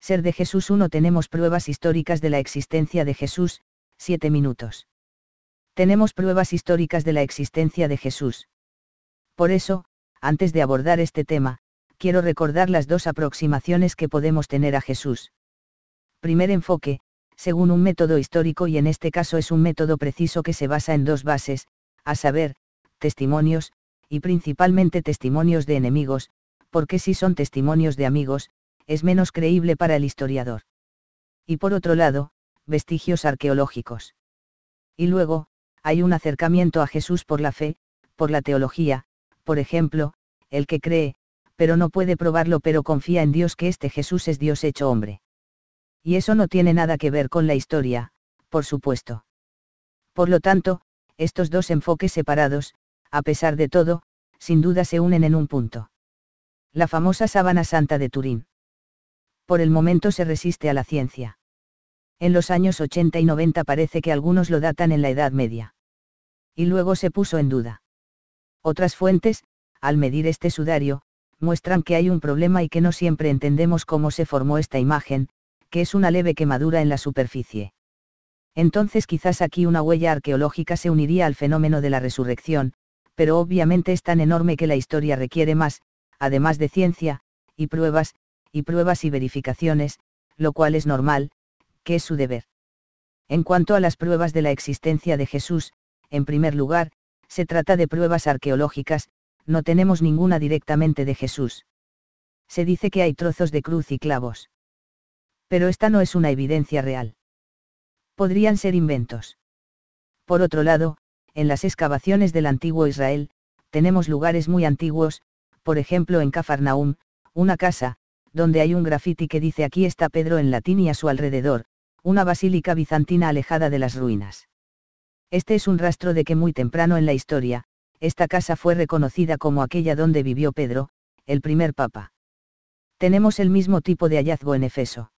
Ser de Jesús 1. Tenemos pruebas históricas de la existencia de Jesús, 7 minutos. Tenemos pruebas históricas de la existencia de Jesús. Por eso, antes de abordar este tema, quiero recordar las dos aproximaciones que podemos tener a Jesús. Primer enfoque, según un método histórico, y en este caso es un método preciso que se basa en dos bases, a saber, testimonios, y principalmente testimonios de enemigos, porque si son testimonios de amigos, es menos creíble para el historiador. Y por otro lado, vestigios arqueológicos. Y luego, hay un acercamiento a Jesús por la fe, por la teología, por ejemplo, el que cree, pero no puede probarlo, pero confía en Dios que este Jesús es Dios hecho hombre. Y eso no tiene nada que ver con la historia, por supuesto. Por lo tanto, estos dos enfoques separados, a pesar de todo, sin duda se unen en un punto. La famosa sábana santa de Turín. Por el momento se resiste a la ciencia. En los años 80 y 90 parece que algunos lo datan en la Edad Media. Y luego se puso en duda. Otras fuentes, al medir este sudario, muestran que hay un problema y que no siempre entendemos cómo se formó esta imagen, que es una leve quemadura en la superficie. Entonces quizás aquí una huella arqueológica se uniría al fenómeno de la resurrección, pero obviamente es tan enorme que la historia requiere más, además de ciencia, y pruebas y verificaciones, lo cual es normal, que es su deber. En cuanto a las pruebas de la existencia de Jesús, en primer lugar, se trata de pruebas arqueológicas, no tenemos ninguna directamente de Jesús. Se dice que hay trozos de cruz y clavos. Pero esta no es una evidencia real. Podrían ser inventos. Por otro lado, en las excavaciones del antiguo Israel, tenemos lugares muy antiguos, por ejemplo en Cafarnaum, una casa, donde hay un grafiti que dice aquí está Pedro en latín y a su alrededor, una basílica bizantina alejada de las ruinas. Este es un rastro de que muy temprano en la historia, esta casa fue reconocida como aquella donde vivió Pedro, el primer papa. Tenemos el mismo tipo de hallazgo en Efeso.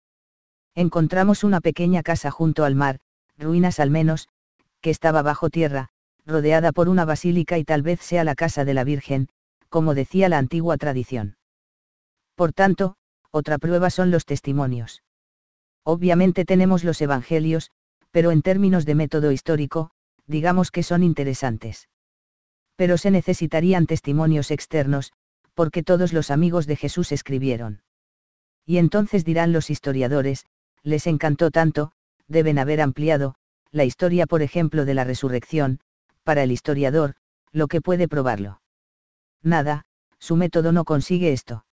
Encontramos una pequeña casa junto al mar, ruinas al menos, que estaba bajo tierra, rodeada por una basílica y tal vez sea la casa de la Virgen, como decía la antigua tradición. Por tanto, otra prueba son los testimonios. Obviamente tenemos los evangelios, pero en términos de método histórico, digamos que son interesantes. Pero se necesitarían testimonios externos, porque todos los amigos de Jesús escribieron. Y entonces dirán los historiadores, les encantó tanto, deben haber ampliado, la historia por ejemplo de la resurrección, para el historiador, lo que puede probarlo. Nada, su método no consigue esto.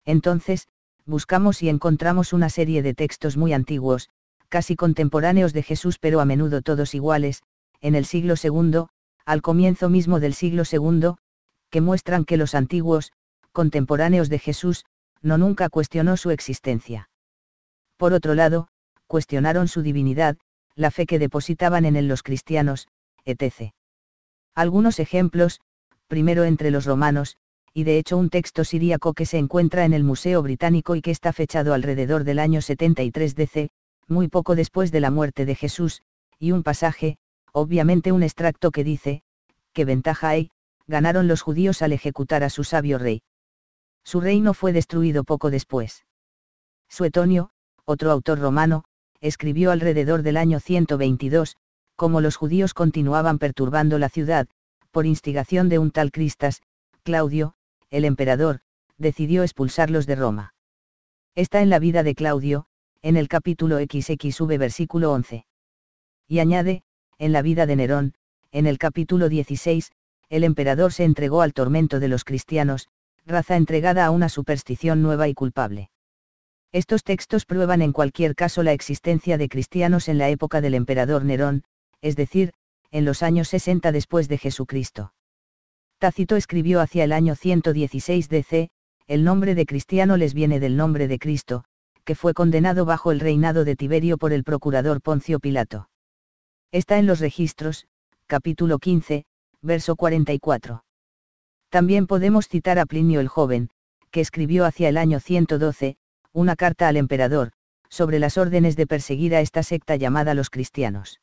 Entonces, buscamos y encontramos una serie de textos muy antiguos, casi contemporáneos de Jesús pero a menudo todos iguales, en el siglo II, al comienzo mismo del siglo II, que muestran que los antiguos, contemporáneos de Jesús, no nunca cuestionó su existencia. Por otro lado, cuestionaron su divinidad, la fe que depositaban en él los cristianos, etc. Algunos ejemplos, primero entre los romanos, y de hecho un texto siríaco que se encuentra en el Museo Británico y que está fechado alrededor del año 73 DC, muy poco después de la muerte de Jesús, y un pasaje, obviamente un extracto que dice, ¿qué ventaja hay? Ganaron los judíos al ejecutar a su sabio rey. Su reino fue destruido poco después. Suetonio, otro autor romano, escribió alrededor del año 122, como los judíos continuaban perturbando la ciudad, por instigación de un tal Cristas, Claudio, el emperador, decidió expulsarlos de Roma. Está en la vida de Claudio, en el capítulo XXV versículo 11. Y añade, en la vida de Nerón, en el capítulo 16, el emperador se entregó al tormento de los cristianos, raza entregada a una superstición nueva y culpable. Estos textos prueban en cualquier caso la existencia de cristianos en la época del emperador Nerón, es decir, en los años 60 después de Jesucristo. Tácito escribió hacia el año 116 DC, el nombre de cristiano les viene del nombre de Cristo, que fue condenado bajo el reinado de Tiberio por el procurador Poncio Pilato. Está en los registros, capítulo 15, verso 44. También podemos citar a Plinio el Joven, que escribió hacia el año 112, una carta al emperador, sobre las órdenes de perseguir a esta secta llamada los cristianos.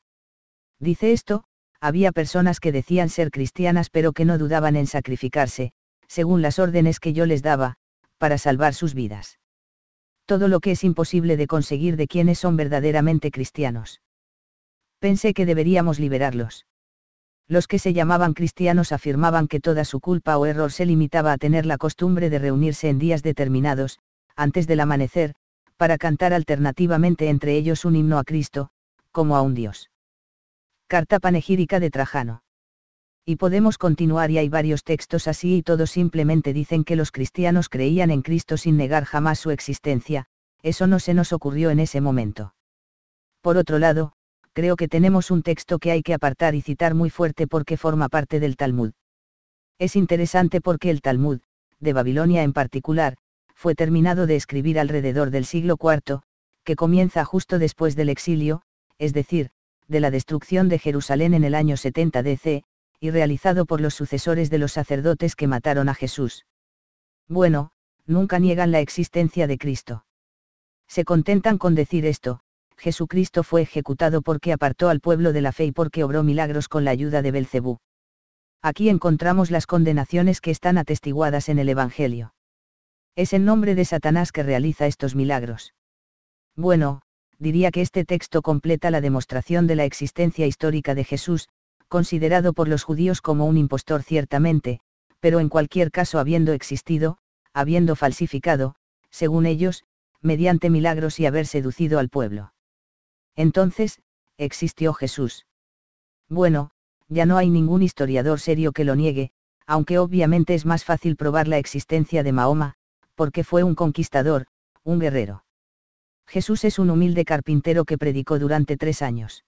Dice esto, había personas que decían ser cristianas pero que no dudaban en sacrificarse, según las órdenes que yo les daba, para salvar sus vidas. Todo lo que es imposible de conseguir de quienes son verdaderamente cristianos. Pensé que deberíamos liberarlos. Los que se llamaban cristianos afirmaban que toda su culpa o error se limitaba a tener la costumbre de reunirse en días determinados, antes del amanecer, para cantar alternativamente entre ellos un himno a Cristo, como a un Dios. Carta panegírica de Trajano. Y podemos continuar, y hay varios textos así, y todos simplemente dicen que los cristianos creían en Cristo sin negar jamás su existencia. Eso no se nos ocurrió en ese momento. Por otro lado, creo que tenemos un texto que hay que apartar y citar muy fuerte porque forma parte del Talmud. Es interesante porque el Talmud, de Babilonia en particular, fue terminado de escribir alrededor del siglo IV, que comienza justo después del exilio, es decir, de la destrucción de Jerusalén en el año 70 DC, y realizado por los sucesores de los sacerdotes que mataron a Jesús. Bueno, nunca niegan la existencia de Cristo. Se contentan con decir esto: Jesucristo fue ejecutado porque apartó al pueblo de la fe y porque obró milagros con la ayuda de Belcebú. Aquí encontramos las condenaciones que están atestiguadas en el Evangelio. Es en nombre de Satanás que realiza estos milagros. Bueno, diría que este texto completa la demostración de la existencia histórica de Jesús, considerado por los judíos como un impostor ciertamente, pero en cualquier caso habiendo existido, habiendo falsificado, según ellos, mediante milagros y haber seducido al pueblo. Entonces, existió Jesús. Bueno, ya no hay ningún historiador serio que lo niegue, aunque obviamente es más fácil probar la existencia de Mahoma, porque fue un conquistador, un guerrero. Jesús es un humilde carpintero que predicó durante 3 años.